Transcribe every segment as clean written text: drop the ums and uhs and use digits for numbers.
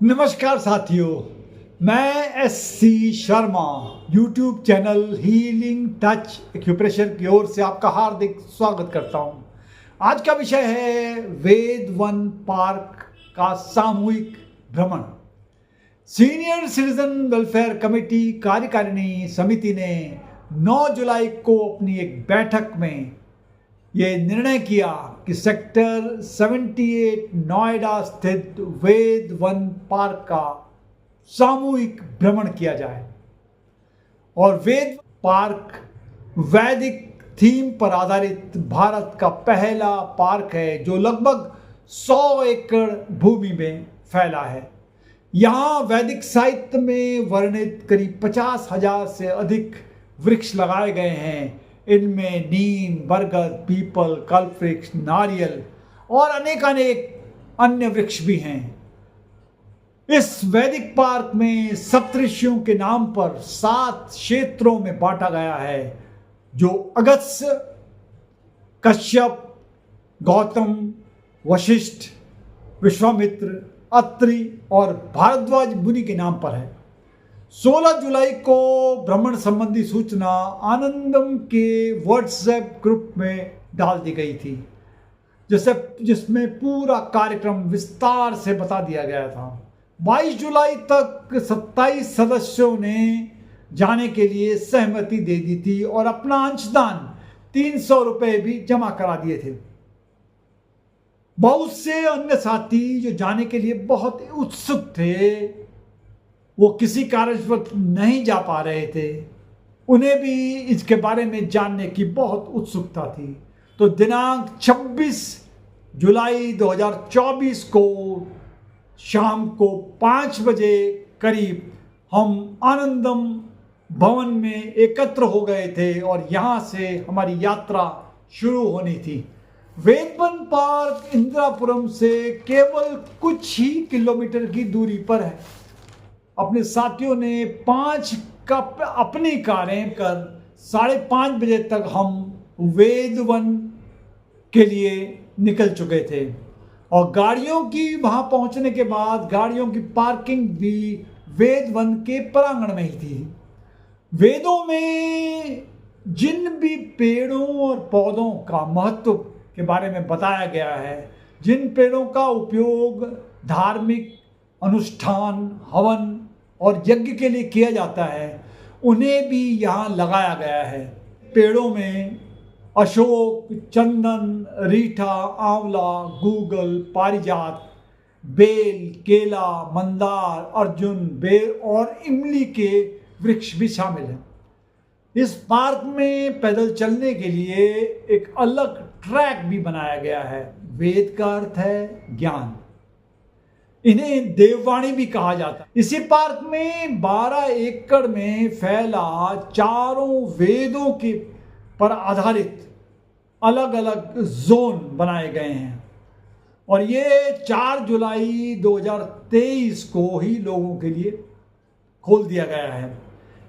नमस्कार साथियों, मैं SC. Sharma YouTube channel healing touch acupressure की ओर से आपका हार्दिक स्वागत करता हूं। आज का विषय है वेद वन पार्क का सामूहिक भ्रमण। सीनियर सिटीजन वेलफेयर कमेटी कार्यकारिणी समिति ने 9 जुलाई को अपनी एक बैठक में ये निर्णय किया कि सेक्टर 78 नोएडा स्थित वेद वन पार्क का सामूहिक भ्रमण किया जाए। और वेद पार्क वैदिक थीम पर आधारित भारत का पहला पार्क है जो लगभग 100 एकड़ भूमि में फैला है। यहाँ वैदिक साहित्य में वर्णित करीब 50,000 से अधिक वृक्ष लगाए गए हैं। इनमें नीम, बरगद, पीपल, कल्पवृक्ष, नारियल और अनेक अन्य वृक्ष भी हैं। इस वैदिक पार्क में सप्तऋषियों के नाम पर 7 क्षेत्रों में बांटा गया है जो अगस्त्य, कश्यप, गौतम, वशिष्ठ, विश्वामित्र, अत्रि और भारद्वाज मुनि के नाम पर है। 16 जुलाई को भ्रमण संबंधी सूचना आनंदम के व्हाट्सएप ग्रुप में डाल दी गई थी, जिसमें पूरा कार्यक्रम विस्तार से बता दिया गया था। 22 जुलाई तक 27 सदस्यों ने जाने के लिए सहमति दे दी थी और अपना अंशदान 300 रुपये भी जमा करा दिए थे। बहुत से अन्य साथी जो जाने के लिए बहुत उत्सुक थे, वो किसी कारणवश नहीं जा पा रहे थे, उन्हें भी इसके बारे में जानने की बहुत उत्सुकता थी। तो दिनांक 26 जुलाई 2024 को शाम को 5 बजे करीब हम आनंदम भवन में एकत्र हो गए थे और यहाँ से हमारी यात्रा शुरू होनी थी। वेदवन पार्क इंदिरापुरम से केवल कुछ ही किलोमीटर की दूरी पर है। अपने साथियों ने 5 कप अपनी कारें कर 5:30 बजे तक हम वेदवन के लिए निकल चुके थे और गाड़ियों की वहां पहुंचने के बाद गाड़ियों की पार्किंग भी वेदवन के प्रांगण में ही थी। वेदों में जिन भी पेड़ों और पौधों का महत्व के बारे में बताया गया है, जिन पेड़ों का उपयोग धार्मिक अनुष्ठान, हवन और यज्ञ के लिए किया जाता है, उन्हें भी यहाँ लगाया गया है। पेड़ों में अशोक, चंदन, रीठा, आंवला, गूगल, पारिजात, बेल, केला, मंदार, अर्जुन, बेर और इमली के वृक्ष भी शामिल हैं। इस पार्क में पैदल चलने के लिए एक अलग ट्रैक भी बनाया गया है। वेद का अर्थ है ज्ञान, इन्हें देववाणी भी कहा जाता है। इसी पार्क में 12 एकड़ में फैला चारों वेदों के पर आधारित अलग अलग जोन बनाए गए हैं और ये 4 जुलाई 2023 को ही लोगों के लिए खोल दिया गया है।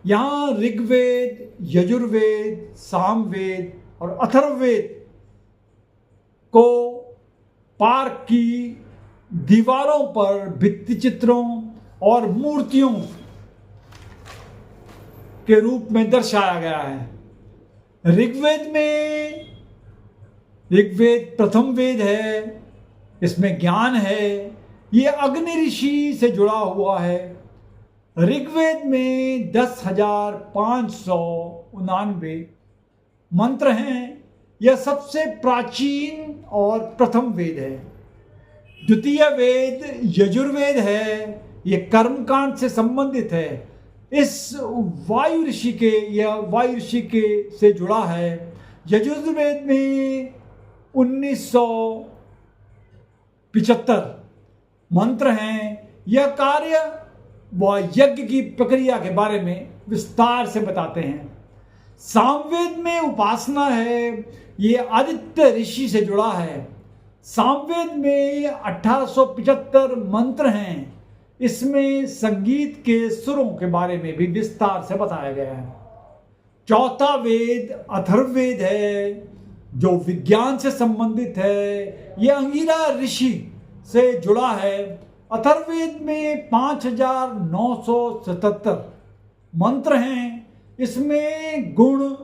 यहाँ ऋग्वेद, यजुर्वेद, सामवेद और अथर्ववेद को पार्क की दीवारों पर भित्ति चित्रों और मूर्तियों के रूप में दर्शाया गया है। ऋग्वेद प्रथम वेद है, इसमें ज्ञान है। ये अग्नि ऋषि से जुड़ा हुआ है। ऋग्वेद में 10,599 मंत्र हैं। यह सबसे प्राचीन और प्रथम वेद है। द्वितीय वेद यजुर्वेद है। यह कर्मकांड से संबंधित है। इस वायु ऋषि के से जुड़ा है। यजुर्वेद में 1975 मंत्र हैं। यह कार्य व यज्ञ की प्रक्रिया के बारे में विस्तार से बताते हैं। सामवेद में उपासना है। ये आदित्य ऋषि से जुड़ा है। सामवेद में 1875 मंत्र हैं। इसमें संगीत के सुरों के बारे में भी विस्तार से बताया गया है। चौथा वेद अथर्ववेद है जो विज्ञान से संबंधित है। यह अंगिरा ऋषि से जुड़ा है। अथर्ववेद में 5977 मंत्र हैं। इसमें गुण,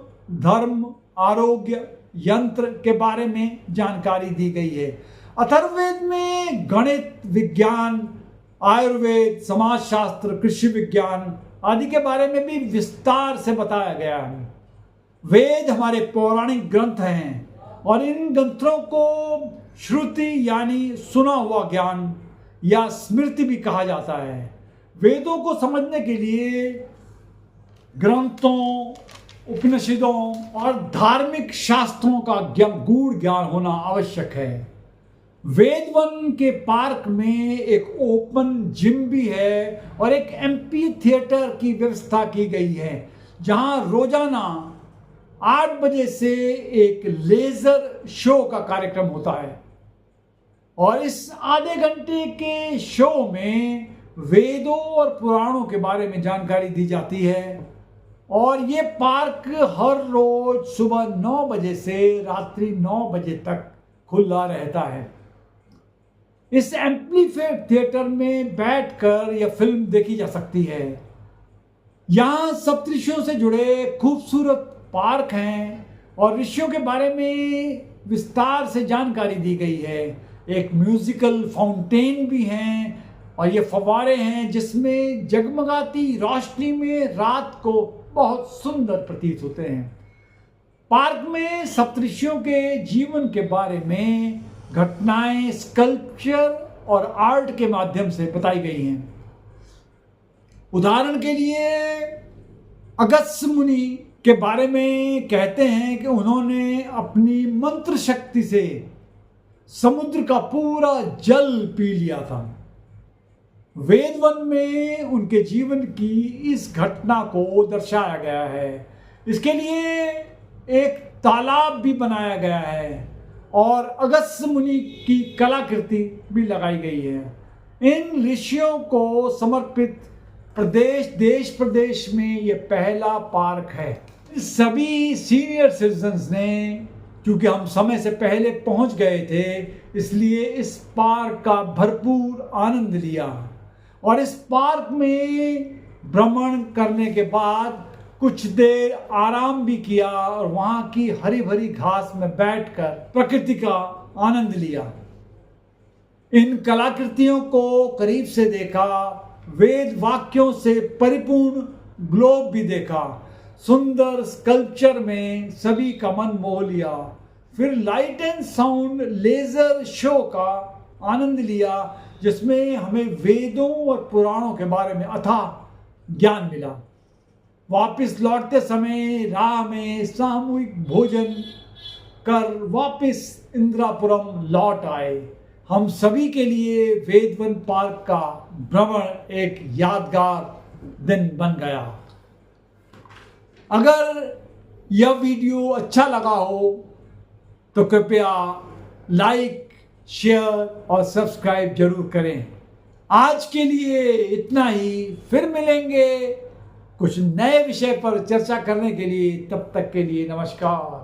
धर्म, आरोग्य, यंत्र के बारे में जानकारी दी गई है। अथर्ववेद में गणित, विज्ञान, आयुर्वेद, समाजशास्त्र, कृषि विज्ञान आदि के बारे में भी विस्तार से बताया गया है। वेद हमारे पौराणिक ग्रंथ हैं और इन ग्रंथों को श्रुति यानी सुना हुआ ज्ञान या स्मृति भी कहा जाता है। वेदों को समझने के लिए ग्रंथों, उपनिषदों और धार्मिक शास्त्रों का गूढ़ ज्ञान होना आवश्यक है। वेद वन के पार्क में एक ओपन जिम भी है और एक एम्पी थिएटर की व्यवस्था की गई है, जहां रोजाना 8 बजे से एक लेजर शो का कार्यक्रम होता है और इस आधे घंटे के शो में वेदों और पुराणों के बारे में जानकारी दी जाती है। और ये पार्क हर रोज सुबह 9 बजे से रात्रि 9 बजे तक खुला रहता है। इस एम्पलीफायर थिएटर में बैठकर यह फिल्म देखी जा सकती है। यहाँ सप्तऋषियों से जुड़े खूबसूरत पार्क हैं और ऋषियों के बारे में विस्तार से जानकारी दी गई है। एक म्यूजिकल फाउंटेन भी हैं और ये फव्वारे हैं जिसमें जगमगाती रोशनी में रात को बहुत सुंदर प्रतीत होते हैं। पार्क में सप्तऋषियों के जीवन के बारे में घटनाएं स्कल्पचर और आर्ट के माध्यम से बताई गई हैं। उदाहरण के लिए अगस्त्य मुनि के बारे में कहते हैं कि उन्होंने अपनी मंत्र शक्ति से समुद्र का पूरा जल पी लिया था। वेद वन में उनके जीवन की इस घटना को दर्शाया गया है। इसके लिए एक तालाब भी बनाया गया है और अगस्त्य मुनि की कलाकृति भी लगाई गई है। इन ऋषियों को समर्पित देश प्रदेश में ये पहला पार्क है। सभी सीनियर सिटीजन्स ने, क्योंकि हम समय से पहले पहुंच गए थे, इसलिए इस पार्क का भरपूर आनंद लिया और इस पार्क में भ्रमण करने के बाद कुछ देर आराम भी किया और वहां की हरी भरी घास में बैठकर प्रकृति का आनंद लिया। इन कलाकृतियों को करीब से देखा, वेद वाक्यों से परिपूर्ण ग्लोब भी देखा, सुंदर स्कल्पचर में सभी का मन मोह लिया, फिर light and sound laser show का आनंद लिया जिसमें हमें वेदों और पुराणों के बारे में अथाह ज्ञान मिला। वापस लौटते समय राह में सामूहिक भोजन कर वापस इंदिरापुरम लौट आए। हम सभी के लिए वेदवन पार्क का भ्रमण एक यादगार दिन बन गया। अगर यह वीडियो अच्छा लगा हो तो कृपया लाइक, शेयर और सब्सक्राइब जरूर करें। आज के लिए इतना ही, फिर मिलेंगे कुछ नए विषय पर चर्चा करने के लिए। तब तक के लिए नमस्कार।